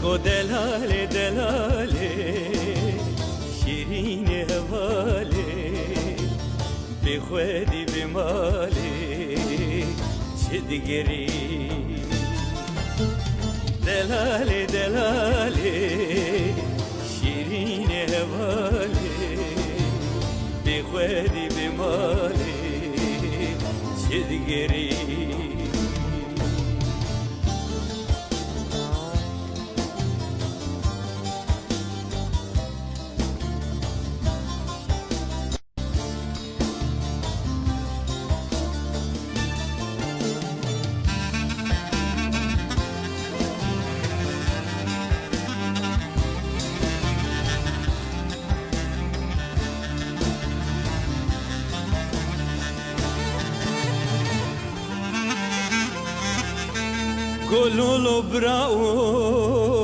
گو دلاله دلاله شیرین حواله بی خودی بی مالی چه دیگری دلاله دلاله شیرین حواله بی خودی بی مالی چه دیگری Gololo bravo